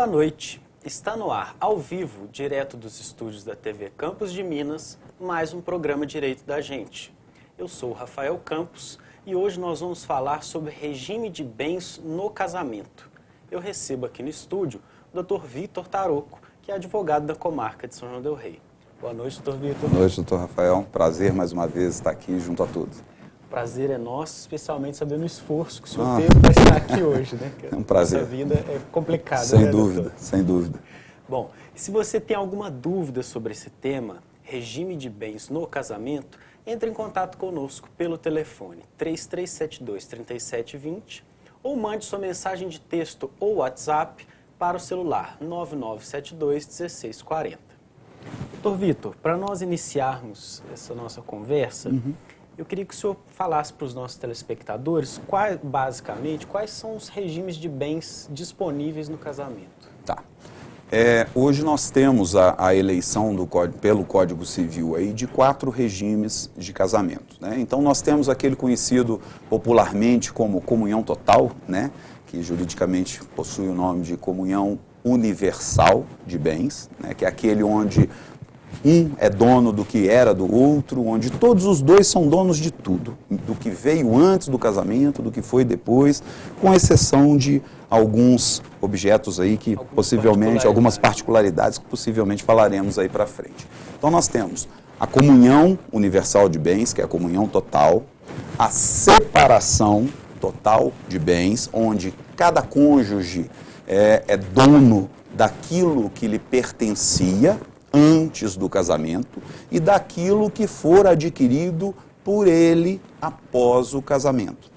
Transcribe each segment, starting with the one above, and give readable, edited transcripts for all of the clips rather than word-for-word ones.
Boa noite. Está no ar, ao vivo, direto dos estúdios da TV Campos de Minas, mais um programa Direito da Gente. Eu sou o Rafael Campos e hoje nós vamos falar sobre regime de bens no casamento. Eu recebo aqui no estúdio o Dr. Vitor Taroco, que é advogado da comarca de São João del Rei. Boa noite, Dr. Vitor. Boa noite, Dr. Rafael. Prazer mais uma vez estar aqui junto a todos. O prazer é nosso, especialmente sabendo o esforço que o senhor teve para estar aqui hoje, né? É um prazer. A vida é complicada, sem né, dúvida, doutor? sem dúvida. Bom, se você tem alguma dúvida sobre esse tema, regime de bens no casamento, entre em contato conosco pelo telefone 3372-3720 ou mande sua mensagem de texto ou WhatsApp para o celular 9972-1640. Doutor Vitor, para nós iniciarmos essa nossa conversa, eu queria que o senhor falasse para os nossos telespectadores, basicamente, quais são os regimes de bens disponíveis no casamento. Tá. Hoje nós temos a eleição pelo Código Civil aí de 4 regimes de casamento, né? Então nós temos aquele conhecido popularmente como comunhão total, né? Que juridicamente possui o nome de comunhão universal de bens, né? Que é aquele onde um é dono do que era do outro, onde todos os dois são donos de tudo, do que veio antes do casamento, do que foi depois, com exceção de alguns objetos aí que possivelmente, algumas particularidades que possivelmente falaremos aí para frente. Então nós temos a comunhão universal de bens, que é a comunhão total, a separação total de bens, onde cada cônjuge é dono daquilo que lhe pertencia antes do casamento e daquilo que for adquirido por ele após o casamento.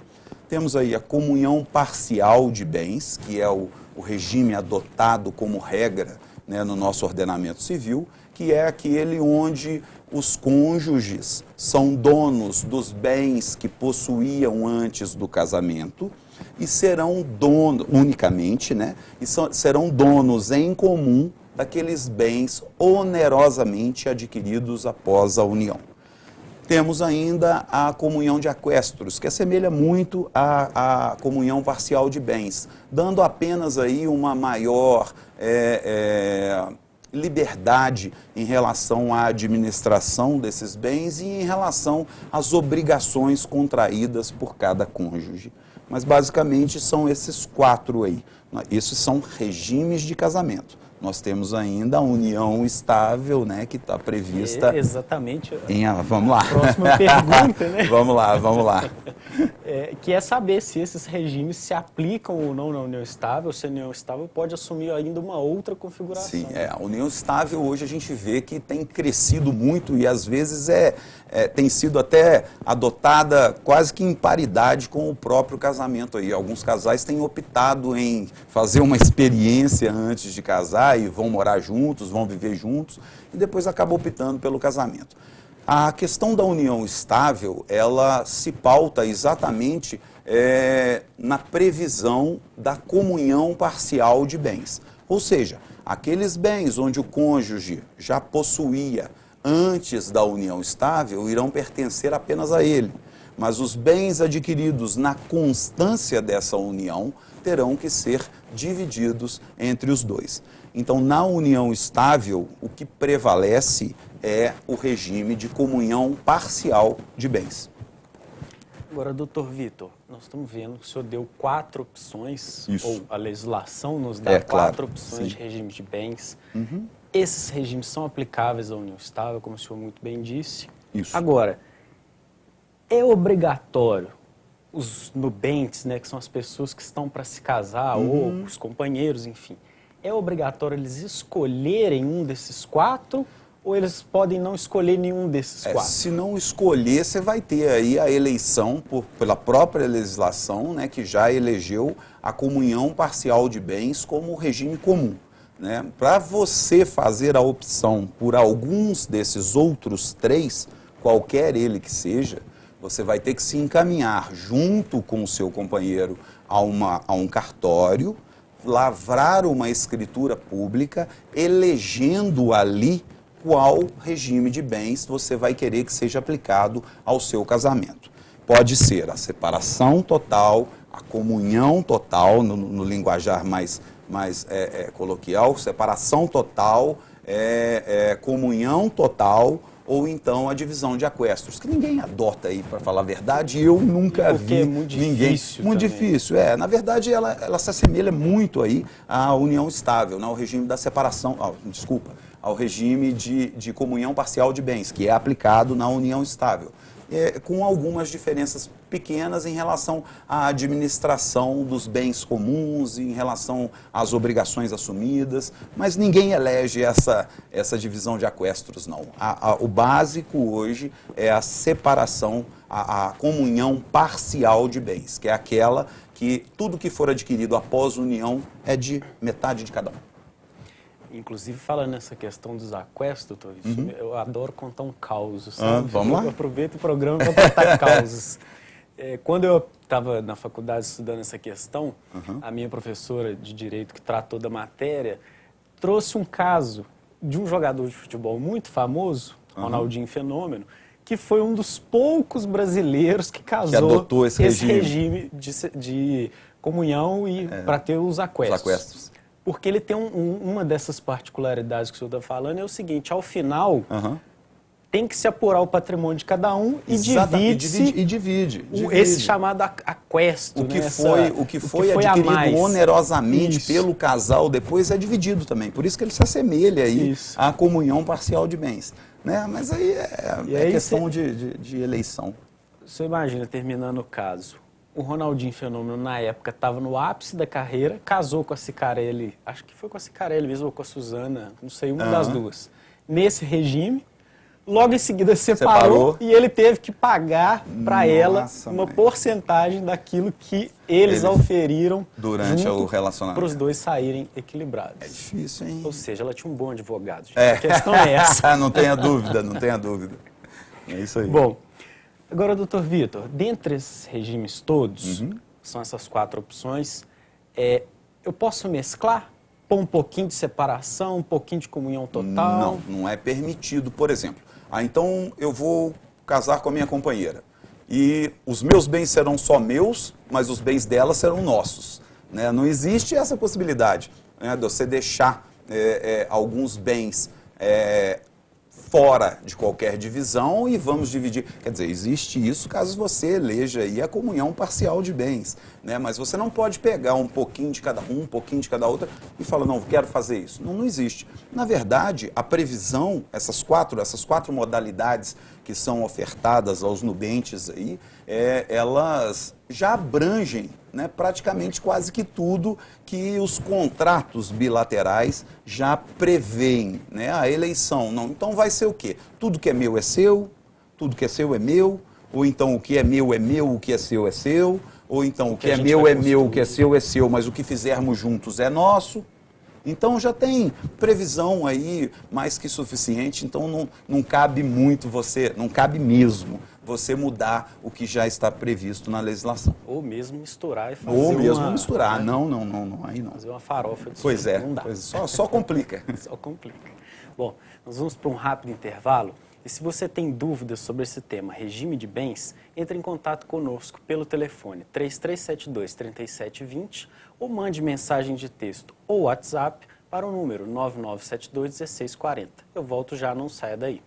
Temos aí a comunhão parcial de bens, que é o regime adotado como regra, né, no nosso ordenamento civil, que é aquele onde os cônjuges são donos dos bens que possuíam antes do casamento e serão donos, unicamente, né, e serão donos em comum daqueles bens onerosamente adquiridos após a união. Temos ainda a comunhão de aquestos, que assemelha muito à comunhão parcial de bens, dando apenas aí uma maior liberdade em relação à administração desses bens e em relação às obrigações contraídas por cada cônjuge. Mas basicamente são esses 4 aí. Esses são regimes de casamento. Nós temos ainda a união estável, né, que está prevista... Exatamente. Vamos lá. Próxima pergunta, né? Vamos lá. Que é saber se esses regimes se aplicam ou não na união estável, se a união estável pode assumir ainda uma outra configuração. Sim, a união estável hoje a gente vê que tem crescido muito e às vezes tem sido até adotada quase que em paridade com o próprio casamento aí. Alguns casais têm optado em fazer uma experiência antes de casar e vão morar juntos, vão viver juntos e depois acabam optando pelo casamento. A questão da união estável, ela se pauta exatamente na previsão da comunhão parcial de bens. Ou seja, aqueles bens onde o cônjuge já possuía antes da união estável irão pertencer apenas a ele. Mas os bens adquiridos na constância dessa união terão que ser divididos entre os dois. Então, na união estável, o que prevalece é o regime de comunhão parcial de bens. Agora, doutor Vitor, nós estamos vendo que o senhor deu 4 opções, Isso. ou a legislação nos dá 4 opções sim. de regime de bens. Esses regimes são aplicáveis à união estável, como o senhor muito bem disse. Isso. Agora, é obrigatório os nubentes, né, que são as pessoas que estão para se casar, ou os companheiros, enfim, é obrigatório eles escolherem um desses 4 ou eles podem não escolher nenhum desses 4? Se não escolher, você vai ter aí a eleição pela própria legislação, né, que já elegeu a comunhão parcial de bens como regime comum, né? Para você fazer a opção por alguns desses outros 3, qualquer ele que seja, você vai ter que se encaminhar junto com o seu companheiro a um cartório, lavrar uma escritura pública, elegendo ali qual regime de bens você vai querer que seja aplicado ao seu casamento. Pode ser a separação total, a comunhão total, no linguajar mais mais coloquial, separação total, comunhão total, ou então a divisão de aquestros, que ninguém adota aí, para falar a verdade, eu nunca vi é muito ninguém. Difícil muito também. difícil, na verdade ela se assemelha muito aí à união estável, né, ao regime da separação, ao regime de comunhão parcial de bens, que é aplicado na união estável. Com algumas diferenças pequenas em relação à administração dos bens comuns, em relação às obrigações assumidas, mas ninguém elege essa divisão de aquestros, não. O básico hoje é a separação, a comunhão parcial de bens, que é aquela que tudo que for adquirido após união é de metade de cada um. Inclusive, falando nessa questão dos aquestos, doutor, eu adoro contar um caos, sabe? Vamos lá? Eu aproveito o programa para contar causos. Quando eu estava na faculdade estudando essa questão, a minha professora de Direito, que tratou da matéria, trouxe um caso de um jogador de futebol muito famoso, Ronaldinho Fenômeno, que foi um dos poucos brasileiros que casou, que adotou esse regime de comunhão e para ter os aquestos. Porque ele tem uma dessas particularidades que o senhor está falando, é o seguinte, ao final, tem que se apurar o patrimônio de cada um e divide. Esse chamado aquesto. O que foi adquirido onerosamente pelo casal depois é dividido também. Por isso que ele se assemelha aí à comunhão parcial de bens. Né? Mas aí é questão de eleição. Você imagina, terminando o caso, o Ronaldinho Fenômeno, na época, estava no ápice da carreira, casou com a Cicarelli, acho que foi com a Cicarelli mesmo, ou com a Suzana, não sei, uma das duas. Nesse regime, logo em seguida separou e ele teve que pagar para ela uma porcentagem daquilo que eles auferiram durante o relacionamento, para os dois saírem equilibrados. É difícil, hein? Ou seja, ela tinha um bom advogado. A questão é essa. Não tenha dúvida, não tenha dúvida. É isso aí. Bom, agora, doutor Vitor, dentre esses regimes todos, são essas 4 opções, eu posso mesclar? Pôr um pouquinho de separação, um pouquinho de comunhão total? Não é permitido. Por exemplo, então eu vou casar com a minha companheira e os meus bens serão só meus, mas os bens dela serão nossos. Né? Não existe essa possibilidade, né, de você deixar alguns bens fora de qualquer divisão e vamos dividir. Quer dizer, existe isso caso você eleja aí a comunhão parcial de bens, né? Mas você não pode pegar um pouquinho de cada um pouquinho de cada outra e falar, não, quero fazer isso. Não existe. Na verdade, a previsão, essas quatro modalidades que são ofertadas aos nubentes aí, elas já abrangem, né, praticamente quase que tudo que os contratos bilaterais já prevêem, né, a eleição. Não, então vai ser o quê? Tudo que é meu é seu, tudo que é seu é meu, ou então o que é meu, o que é seu, ou então o que é meu, o que é seu, mas o que fizermos juntos é nosso. Então já tem previsão aí mais que suficiente, então não cabe muito não cabe mesmo você mudar o que já está previsto na legislação. Ou mesmo misturar e fazer Não, aí não. Fazer uma farofa disso. Pois é, não dá. Só complica. Só complica. Bom, nós vamos para um rápido intervalo. E se você tem dúvidas sobre esse tema, regime de bens, entre em contato conosco pelo telefone 3372-3720 ou mande mensagem de texto ou WhatsApp para o número 9972-1640. Eu volto já, não saia daí.